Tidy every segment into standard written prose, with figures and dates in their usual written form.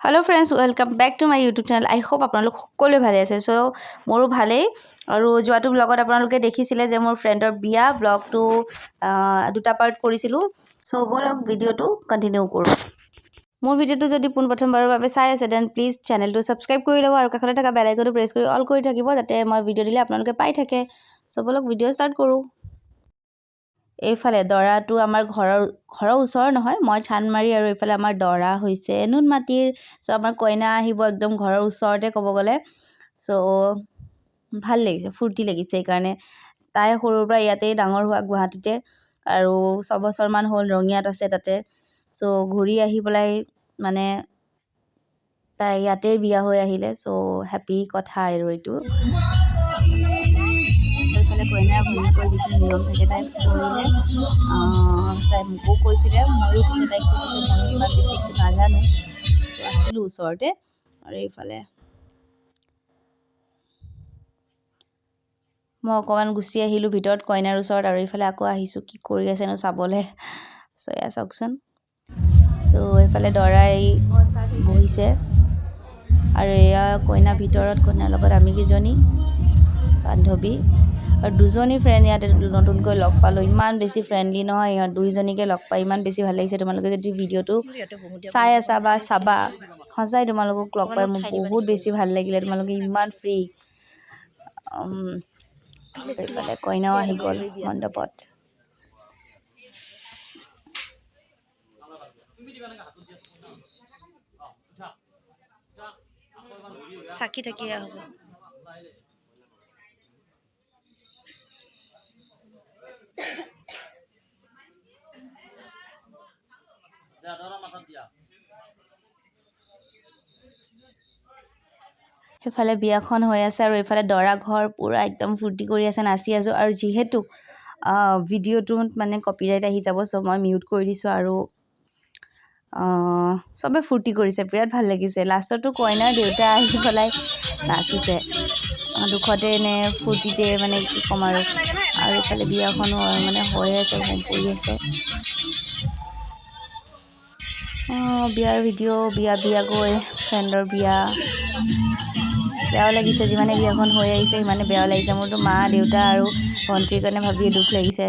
hello friends welcome back to my YouTube channel I hope आपलोक সকলোৱে ভালে আছে সো মোৰো ভালেই আৰু যোৱাটো ব্লগত আপোনালোকে দেখিছিলে যে মোৰ ফ্ৰেণ্ডৰ বিয়া ব্লগটো দুটা পাৰ্ট কৰিছিলোঁ সো বলক ভিডিঅ'টো কন্টিনিউ কৰোঁ মোৰ ভিডিঅ'টো যদি পোনপ্ৰথমবাৰৰ বাবে চাই আছে দেন প্লিজ চেনেলটো সাবস্ক্ৰাইব কৰি ল'ব আৰু কাষতে থকা বেল আইকনটো প্ৰেছ কৰি অল কৰি থাকিব যাতে মই ভিডিঅ' দিলে আপোনালোকে পাই থাকে সো বলক ভিডিঅ' ষ্টাৰ্ট কৰোঁ এইফালে দৰাটো আমাৰ ঘৰৰ ওচৰৰ নহয় মই চানমাৰি আৰু এইফালে আমাৰ দৰা হৈছে নুনমাটিৰ সো আমাৰ কইনা আহিব একদম ঘৰৰ ওচৰতে ক'ব গ'লে সো ভাল লাগিছে ফুৰ্তি লাগিছে এই কাৰণে তাই সৰুৰ পৰা ইয়াতেই ডাঙৰ হোৱা গুৱাহাটীতে আৰু 6 বছৰমান হ'ল ৰঙিয়াত আছে তাতে সো ঘূৰি আহি পেলাই মানে তাই ইয়াতেই বিয়া হৈ আহিলে সো হেপী কথা আৰু এইটো এইফালে কইনাৰ ভনীয়েকৰ যিখিনি নিয়ম থাকে তাই কৰিলে তাই মোকো কৈছিলে ময়ো পিছে তাইক সুধিলোঁ ময়ো ইমান বেছি একো নাজানো আছিলোঁ ওচৰতে আৰু এইফালে মই অকণমান গুচি আহিলোঁ ভিতৰত কইনাৰ ওচৰত আৰু এইফালে আকৌ আহিছোঁ কি কৰি আছেনো চাবলৈ সো এয়া চাওকচোন সো এইফালে দৰাই বহিছে আৰু এয়া কইনা ভিতৰত কইনাৰ লগত আমি কেইজনী বান্ধৱী আৰু দুজনী ফ্ৰেণ্ড ইয়াতে নতুনকৈ লগ পালোঁ ইমান বেছি ফ্ৰেণ্ডলি নহয় ইহঁত দুইজনীকে লগ পাই ইমান বেছি ভাল লাগিছে তোমালোকে যদি ভিডিঅ'টো চাই আছা বা চাবা সঁচাই তোমালোকক লগ পাই মোৰ বহুত বেছি ভাল লাগিলে তোমালোকে ইমান ফ্ৰী এইফালে কইনাও আহি গ'ল মণ্ডপত চাকি থাকিয়া হ'ব সেইফালে বিয়াখন হৈ আছে আৰু এইফালে দৰা ঘৰ পুৰা একদম ফূৰ্তি কৰি আছে নাচি আছোঁ আৰু যিহেতু ভিডিঅ'টোত মানে কপিৰাইট আহি যাব সো মই মিউট কৰি দিছোঁ আৰু চবে ফূৰ্তি কৰিছে বিৰাট ভাল লাগিছে লাষ্টতো কইনাৰ দেউতা আহি পেলাই নাচিছে দুখতে নে ফূৰ্তিতে মানে কি ক'ম আৰু এইফালে বিয়াখনো মানে হৈ আছে হোম পৰি আছে বিয়াৰ ভিডিঅ' বিয়া গৈ ফ্ৰেণ্ডৰ বিয়া বেয়াও লাগিছে যিমানে বিয়াখন হৈ আহিছে সিমানে বেয়াও লাগিছে মোৰতো মা দেউতা আৰু ভণ্টিৰ কাৰণে ভাবিয়ে দুখ লাগিছে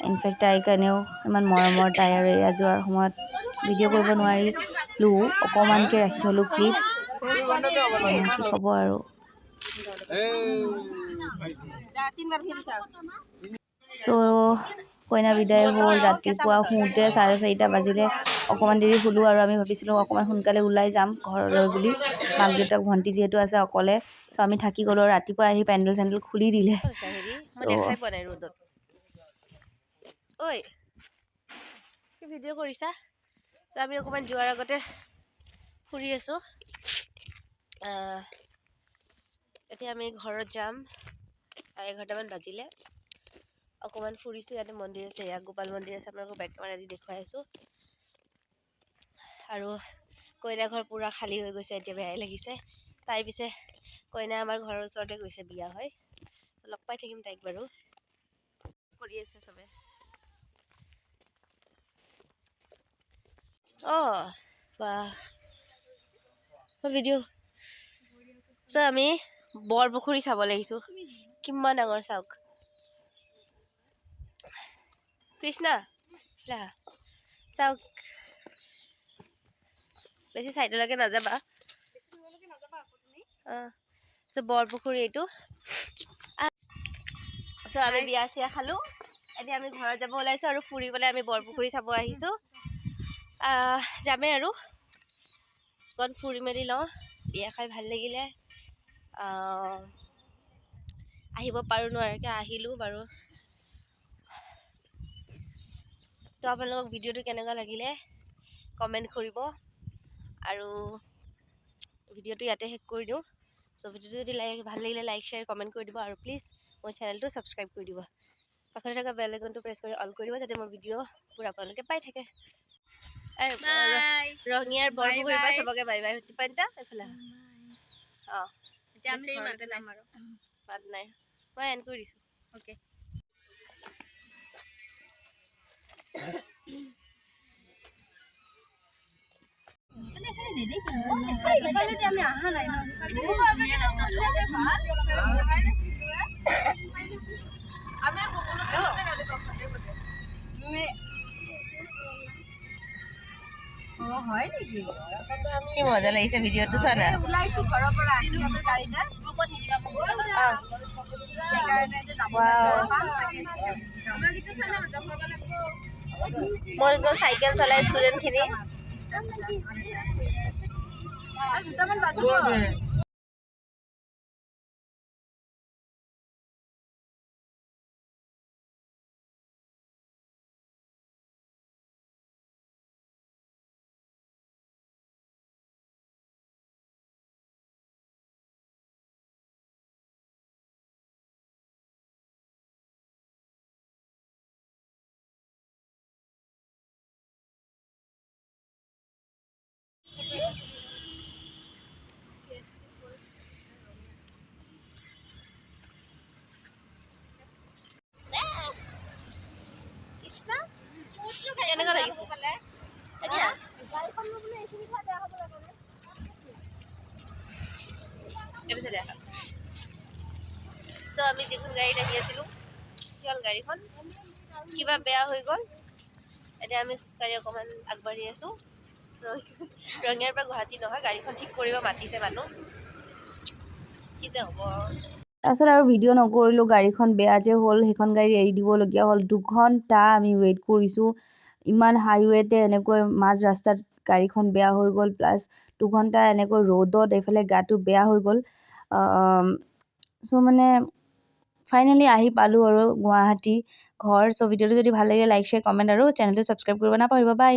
ইনফেক্ট তাইৰ কাৰণেও ইমান মৰমৰ তাই আৰু এয়া যোৱাৰ সময়ত ভিডিঅ' কৰিব নোৱাৰিলোঁ অকণমানকৈ ৰাখি থ'লোঁ ক্লিপ কি ক'ব আৰু সো কইনা বিদায় হ'ল ৰাতিপুৱা শুওঁতে 4:30 বাজিলে অকণমান দেৰি শুলোঁ আৰু আমি ভাবিছিলোঁ অকণমান সোনকালে ওলাই যাম ঘৰলৈ বুলি মাক দেউতাক ভণ্টি যিহেতু আছে অকলে সো আমি থাকি গ'লোঁ আৰু ৰাতিপুৱা আহি পেণ্ডেল চেণ্ডেল খুলি দিলে সো ঐ কি ভিডিঅ' কৰিছা সো আমি অকণমান যোৱাৰ আগতে ফুৰি আছোঁ এতিয়া আমি ঘৰত যাম 11:30মান বাজিলে অকণমান ফুৰিছোঁ ইয়াতে মন্দিৰ আছে ইয়াত গোপাল মন্দিৰ আছে আপোনালোকক বেক কেমেৰা দি দেখুৱাই আছোঁ আৰু কইনা ঘৰ পূৰা খালী হৈ গৈছে এতিয়া বেয়াই লাগিছে তাই পিছে কইনা আমাৰ ঘৰৰ ওচৰতে গৈছে বিয়া হয় লগ পাই থাকিম তাইক বাৰু কৰি আছে চবে বাহ ভিডিঅ' চ' আমি বৰপুখুৰী চাব লাগিছোঁ কিমান ডাঙৰ চাওক কৃষ্ণা চাওক বেছি চাইডলৈকে নাযাবা চ' বৰপুখুৰী এইটো চ' আমি বিয়া চিয়া খালোঁ এতিয়া আমি ঘৰত যাব ওলাইছোঁ আৰু ফুৰিবলৈ আমি বৰপুখুৰী চাব আহিছোঁ যামেই আৰু অকণ ফুৰি মেলি লওঁ বিয়া খাই ভাল লাগিলে আহিব পাৰোঁ নোৱাৰোঁকৈ আহিলোঁ বাৰু তো আপোনালোকক ভিডিঅ'টো কেনেকুৱা লাগিলে কমেণ্ট কৰিব আৰু ভিডিঅ'টো ইয়াতে শেষ কৰি দিওঁ চ' ভিডিঅ'টো যদি ভাল লাগিলে লাইক শ্বেয়াৰ কমেণ্ট কৰি দিব আৰু প্লিজ মোৰ চেনেলটো ছাবস্ক্ৰাইব কৰি দিব কাষতে থকা বেল আইকনটো প্ৰেছ কৰি অল কৰি দিব যাতে মোৰ ভিডিঅ'বোৰ আপোনালোকে পাই থাকে ৰঙিয়াৰ বৰপুখুৰীৰ পৰা চবকে বাই বাই টিপাইটা এইফালে মাত নাই মই এণ্ড কৰি দিছোঁ অ'কে কি মজা লাগিছে ভিডিঅ'টো চোৱা না মোৰ একদম চাইকেল চলাই ষ্টুডেণ্টখিনি কেনেকুৱা লাগিছে এতিয়া এইটো চাই দেখা চ' আমি যিখন গাড়ীত আহি আছিলোঁ সেইখন গাড়ীখন কিবা বেয়া হৈ গ'ল এতিয়া আমি খোজকাঢ়ি অকণমান আগবাঢ়ি আছোঁ ৰঙিয়াৰ পৰা গুৱাহাটী নহয় গাড়ীখন ঠিক কৰিব মাতিছে মানুহ কি যে হ'ব তাৰপিছত আৰু ভিডিঅ' নকৰিলোঁ গাড়ীখন বেয়া যে হ'ল সেইখন গাড়ী এৰি দিবলগীয়া হ'ল 2 ঘণ্টা আমি ৱেইট কৰিছোঁ ইমান হাইৱেতে এনেকৈ মাজ ৰাস্তাত গাড়ীখন বেয়া হৈ গ'ল প্লাছ 2 ঘণ্টা এনেকৈ ৰ'দত এইফালে গাটো বেয়া হৈ গ'ল চ' মানে ফাইনেলি আহি পালোঁ আৰু গুৱাহাটী ঘৰ চ' ভিডিঅ'টো যদি ভাল লাগে লাইক শ্বেয়াৰ কমেণ্ট আৰু চেনেলটো ছাবস্ক্ৰাইব কৰিব নাপাহৰিব বাই